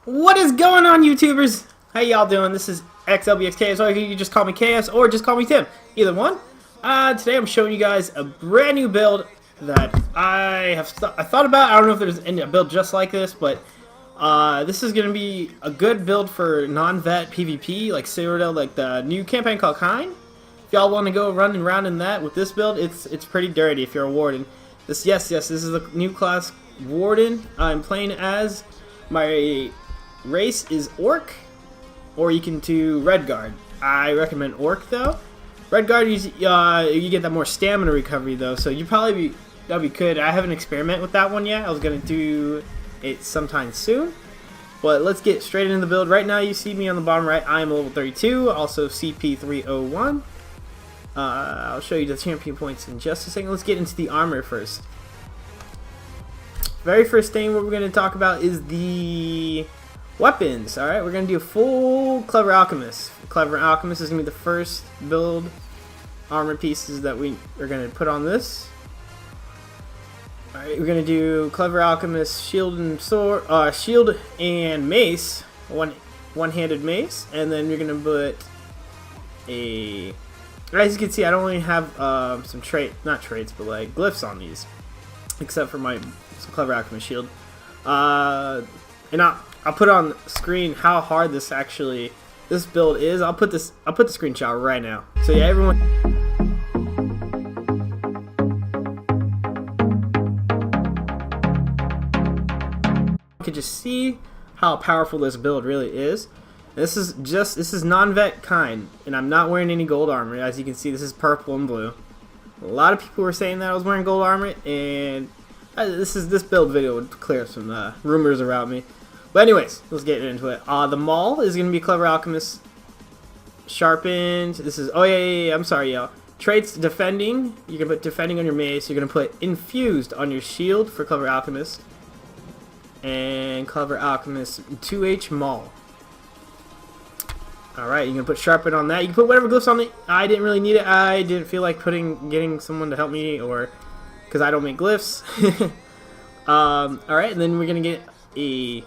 What is going on, YouTubers? How y'all doing? This is XLBXKS, or you can just call me KS, or just call me Tim. Either one. Today I'm showing you guys a brand new build that I thought about. I don't know if there's a build just like this, but this is gonna be a good build for non-vet PvP, like Cyrodiil, like the new campaign called Kind. If y'all want to go running around in that with this build, it's pretty dirty if you're a Warden. This is a new class Warden. I'm playing as my race is Orc, or you can do Red Guard. I recommend Orc though. Red Guard, you get that more stamina recovery though, so that'd be good. I haven't experimented with that one yet. I was gonna do it sometime soon, but let's get straight into the build. Right now, you see me on the bottom right. I am level 32, also CP 301. I'll show you the champion points in just a second. Let's get into the armor first. Very first thing what we're going to talk about is the weapons. Alright, we're going to do a full Clever Alchemist. Clever Alchemist is going to be the first build armor pieces that we are going to put on this. Alright, we're going to do Clever Alchemist shield and sword, shield and mace, one-handed mace, and then you're going to put a, as you can see, I don't really have some not traits, but like glyphs on these, except for my Clever Alchemist shield. And I'll put on screen how hard this build is. I'll put the screenshot right now. So yeah, everyone can just see how powerful this build really is. This is non-vet Kind, and I'm not wearing any gold armor. As you can see, this is purple and blue. A lot of people were saying that I was wearing gold armor, and this build video would clear up some rumors around me. But anyways, let's get into it. The Maul is going to be Clever Alchemist sharpened. This is, I'm sorry, y'all. Traits, defending. You're going to put defending on your mace. You're going to put infused on your shield for Clever Alchemist. And Clever Alchemist 2H Maul. Alright, you're going to put sharpen on that. You can put whatever glyphs on it. I didn't really need it. I didn't feel like getting someone to help me, or because I don't make glyphs. Alright, and then we're going to get a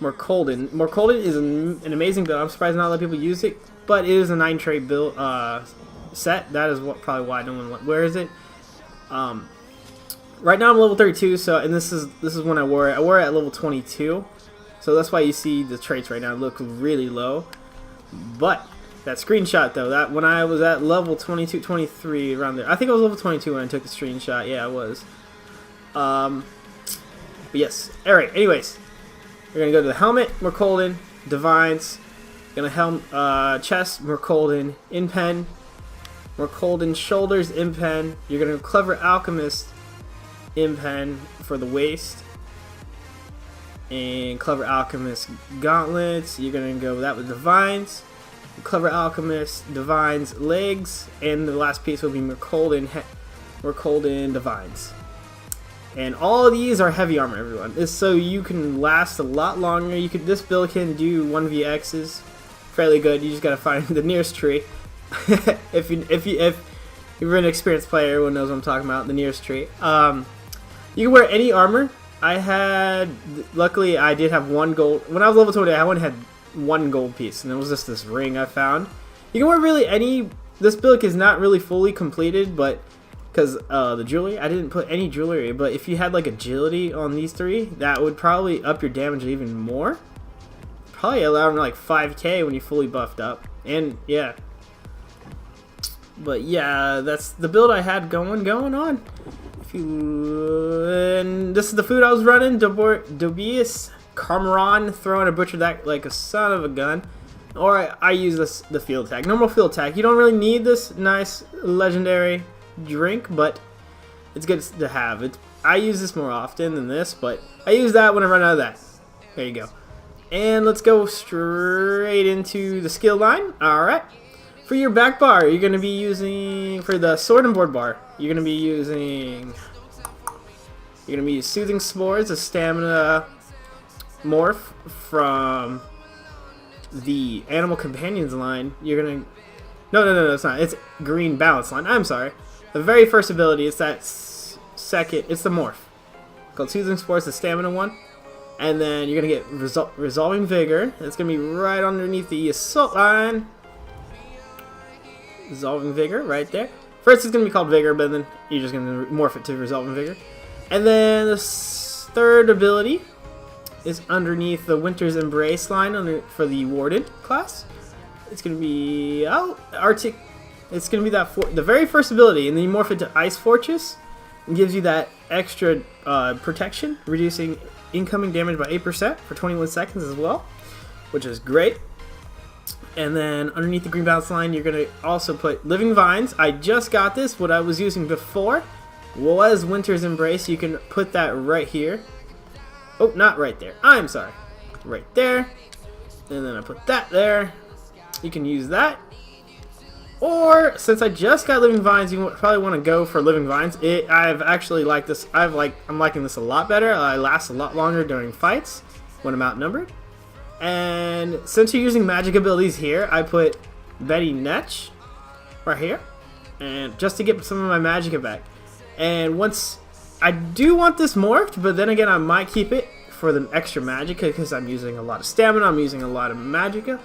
Morkolden. Morkolden is an amazing build. I'm surprised not a lot of people use it, but it is a 9-trait build set. That is probably why no one wears it. Right now I'm level 32, and this is when I wore it. I wore it at level 22, so that's why you see the traits right now look really low. But that screenshot though, that when I was at level 22, 23, around there, I think I was level 22 when I took the screenshot. Yeah, I was. But yes. All right. Anyways, we're gonna go to the helmet, Morkolden, divines. Gonna chest, Morkolden, Impen, Morkolden shoulders, Impen. You're gonna Clever Alchemist, Impen for the waist. And Clever Alchemist gauntlets. You're gonna go with that with divines. Clever Alchemist divines legs, and the last piece will be Morkolden divines. And all of these are heavy armor, everyone. It's so you can last a lot longer. This build can do 1vx's fairly good. You just gotta find the nearest tree. if you're an experienced player, everyone knows what I'm talking about. The nearest tree. You can wear any armor. Luckily I did have one gold. When I was level 20, I only had one gold piece, and it was just this ring I found. You can wear really any. This build is not really fully completed, but because the jewelry, I didn't put any jewelry. But if you had like agility on these three, that would probably up your damage even more. Probably around like 5k when you fully buffed up. And yeah. But yeah, that's the build I had going on. And this is the food I was running. Dobius Carmaron, throwing a butcher that like a son of a gun. Or I use the field attack. Normal field attack. You don't really need this nice legendary drink, but it's good to have. I use this more often than this, but I use that when I run out of that. There you go. And let's go straight into the skill line. Alright. For your back bar, you're going to be using, for the sword and board bar, you're going to be using Soothing Spores, a stamina morph from the Animal Companions line. You're going to, no, it's not. It's Green Balance line. I'm sorry. The very first ability is that second, it's the morph. Called Soothing Spores, the stamina one. And then you're going to get Resolving Vigor. It's going to be right underneath the Assault line. Resolving Vigor, right there. First it's going to be called Vigor, but then you're just going to morph it to Resolving Vigor. And then the third ability is underneath the Winter's Embrace line for the Warden class. It's going to be Arctic. It's going to be the very first ability, and then you morph it to Ice Fortress. It gives you that extra protection, reducing incoming damage by 8% for 21 seconds as well, which is great. And then underneath the green balance line, you're going to also put Living Vines. I just got this. What I was using before was Winter's Embrace. You can put that right here. Oh, not right there. I'm sorry. Right there. And then I put that there. You can use that. Or, since I just got Living Vines, you probably want to go for Living Vines. I've actually liked this. I'm liking this a lot better. I last a lot longer during fights when I'm outnumbered. And since you're using magic abilities here, I put Betty Netch right here, and just to get some of my magicka back. And once I do want this morphed, but then again I might keep it for the extra magicka because I'm using a lot of stamina. I'm using a lot of magicka.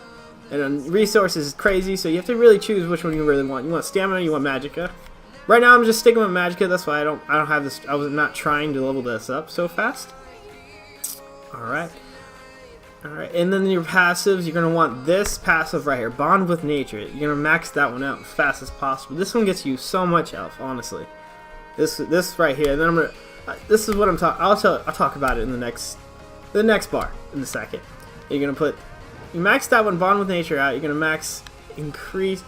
And resources is crazy, so you have to really choose which one you really want. You want stamina, you want magicka. Right now I'm just sticking with magicka. That's why I don't have this. I was not trying to level this up so fast. All right, and then your passives, you're gonna want this passive right here, Bond with Nature. You're gonna max that one out as fast as possible. This one gets you so much health, honestly. This right here. And then I'm gonna. This is what I'm talking. I'll talk about it in the next bar in a second. You're gonna put. You max that one, Bond with Nature out. You're gonna max increase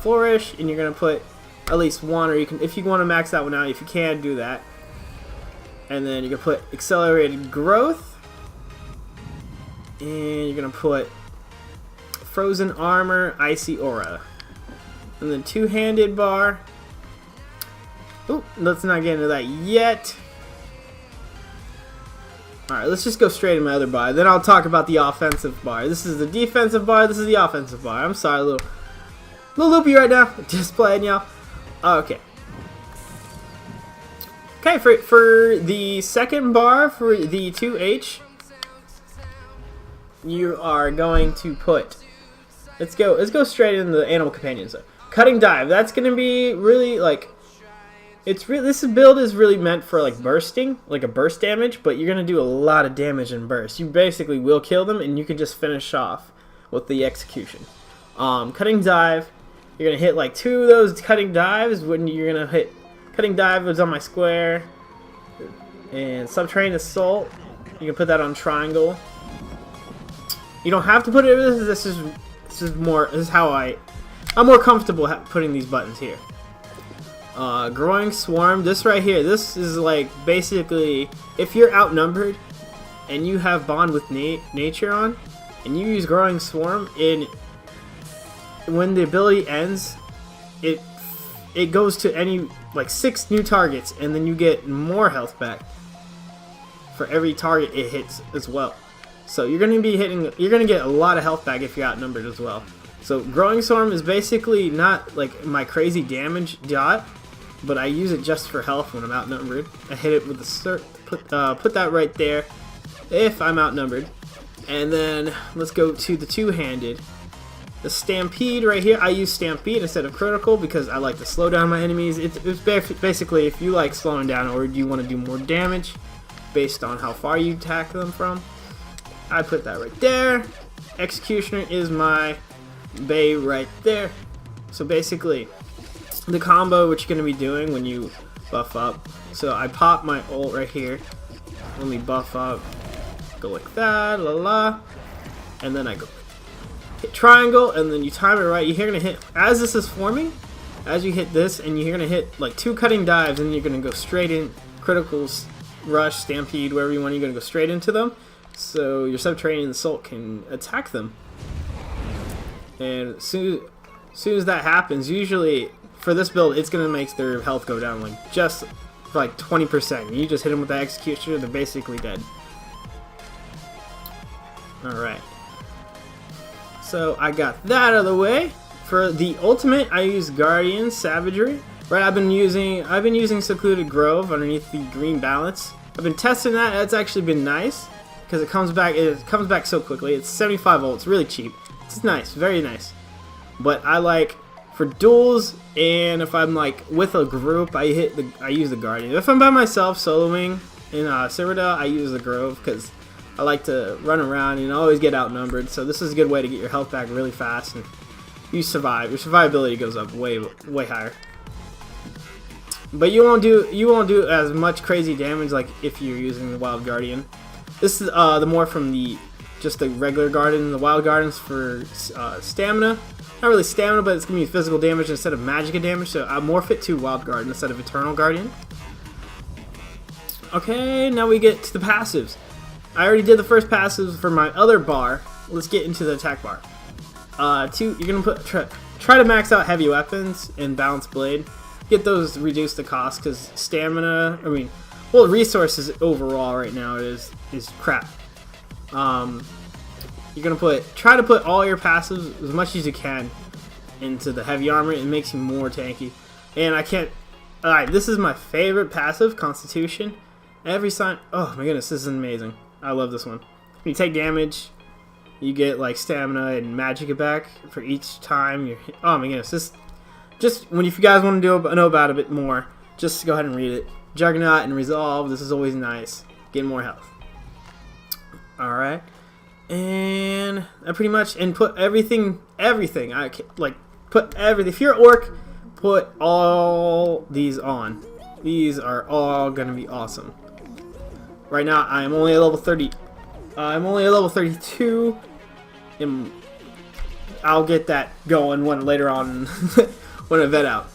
Flourish, and you're gonna put at least one, or you can, if you want to max that one out, if you can, do that. And then you're gonna put Accelerated Growth, and you're gonna put Frozen Armor, Icy Aura, and then two-handed bar. Oop, let's not get into that yet. Alright, let's just go straight in my other bar. Then I'll talk about the offensive bar. This is the defensive bar, this is the offensive bar. I'm sorry, a little loopy right now. Just playing, y'all. Okay. Okay, for the second bar, for the 2H, you are going to put... Let's go straight into the Animal Companion zone. Cutting Dive. That's going to be really, like... This build is really meant for like bursting, like a burst damage, but you're gonna do a lot of damage in burst. You basically will kill them, and you can just finish off with the execution. Cutting Dive, you're gonna hit like 2 of those cutting dives. When you're gonna hit Cutting Dive was on my square, and Subterranean Assault, you can put that on triangle. You don't have to put it. This is how I'm more comfortable putting these buttons here. Growing Swarm, this right here, this is like basically if you're outnumbered and you have Bond with Nature on and you use Growing Swarm, when the ability ends, it goes to any like 6 new targets, and then you get more health back for every target it hits as well. So you're gonna get a lot of health back if you're outnumbered as well. So Growing Swarm is basically not like my crazy damage dot, but I use it just for health when I'm outnumbered. I hit it with the put that right there if I'm outnumbered. And then let's go to the two-handed. The Stampede right here, I use Stampede instead of Critical because I like to slow down my enemies. It's basically if you like slowing down or you want to do more damage based on how far you attack them from. I put that right there. Executioner is my bay right there. So basically, the combo which you're going to be doing when you buff up. So I pop my ult right here. Let me buff up. Go like that, la la. And then I go hit triangle, and then you time it right. You're going to hit, as this is forming, as you hit this, and you're going to hit like 2 cutting dives, and you're going to go straight in. Criticals, Rush, Stampede, wherever you want, you're going to go straight into them. So your Subterranean Assault can attack them. And as soon as that happens, usually for this build, it's going to make their health go down like just like 20%. You just hit them with the Executioner, they're basically dead. Alright. So I got that out of the way. For the ultimate, I use Guardian Savagery. Right, I've been using Secluded Grove underneath the green balance. I've been testing that. That's actually been nice. because it comes back so quickly. It's 75 volts, really cheap. It's nice, very nice. But I like for duels, and if I'm like with a group, I use the Guardian. If I'm by myself soloing in Sirida, I use the Grove because I like to run around and always get outnumbered. So this is a good way to get your health back really fast, and you survive. Your survivability goes up way higher. But you won't do as much crazy damage like if you're using the Wild Guardian. This is the more from just the regular Guardian. The Wild Guardian's for stamina. Not really stamina, but it's gonna be physical damage instead of magic damage. So I morph it to Wild Guardian instead of Eternal Guardian. Okay, now we get to the passives. I already did the first passives for my other bar. Let's get into the attack bar. You're gonna try to max out heavy weapons and balanced blade. Get those reduce the cost because stamina. Resources overall right now is crap. You're gonna try to put all your passives as much as you can into the heavy armor. It makes you more tanky. And I can't. Alright, this is my favorite passive, Constitution. Every sign. Oh my goodness, this is amazing. I love this one. When you take damage, you get like stamina and magic back for each time you're hit. Oh my goodness, this. Just if you guys want to know about it a bit more, just go ahead and read it. Juggernaut and Resolve. This is always nice. Get more health. All right, and I pretty much put everything. I like put everything. If you're an orc, put all these on. These are all gonna be awesome. Right now, I'm only at level 30. I'm only at level 32. And I'll get that going later on. When I vet out.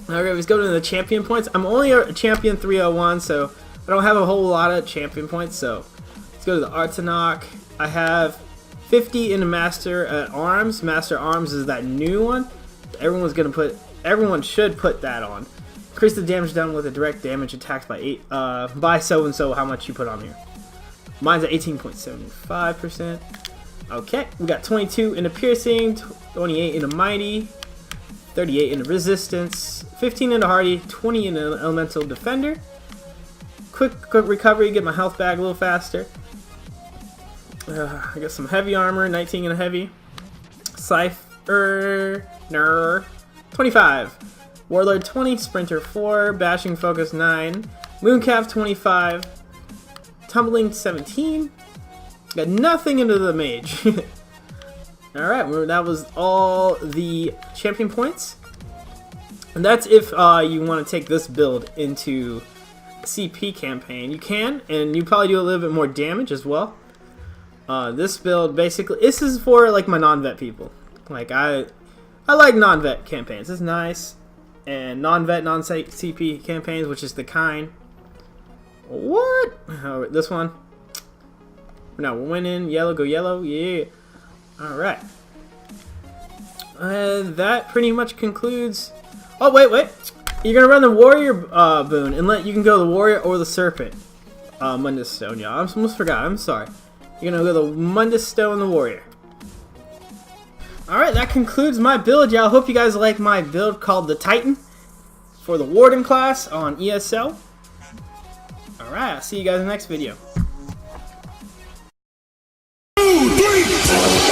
Alright, let's go to the champion points. I'm only a champion 301, so I don't have a whole lot of champion points. So let's go to the Artanok. I have 50 in the Master at Arms. Master Arms is that new one. Everyone should put that on. Increase the damage done with a direct damage attacks by 8 by so and so how much you put on here. Mine's at 18.75%. Okay, we got 22 in the piercing, 28 in the mighty. 38 in the resistance, 15 in the hardy, 20 in the elemental defender. Quick recovery, get my health back a little faster. I got some heavy armor, 19 in the heavy. Cypher, 25. Warlord 20, Sprinter 4, Bashing Focus 9, Mooncalf 25, Tumbling 17. Got nothing into the mage. Alright, that was all the champion points. And that's if you want to take this build into a CP campaign. You can, and you probably do a little bit more damage as well. This build, basically, this is for like my non-vet people. Like, I like non-vet campaigns. It's nice. And non-vet, non-CP campaigns, which is the kind. What? Oh, this one. Now we're winning. Yellow, go yellow. Yeah. Alright. That pretty much concludes. Oh, wait. You're going to run the Warrior boon, and you can go the Warrior or the Serpent. Mundus Stone, y'all. I almost forgot. I'm sorry. You're going to go the Mundus Stone and the Warrior. Alright, that concludes my build, y'all. Hope you guys like my build called the Titan for the Warden class on ESO. Alright, I'll see you guys in the next video. 2, 3.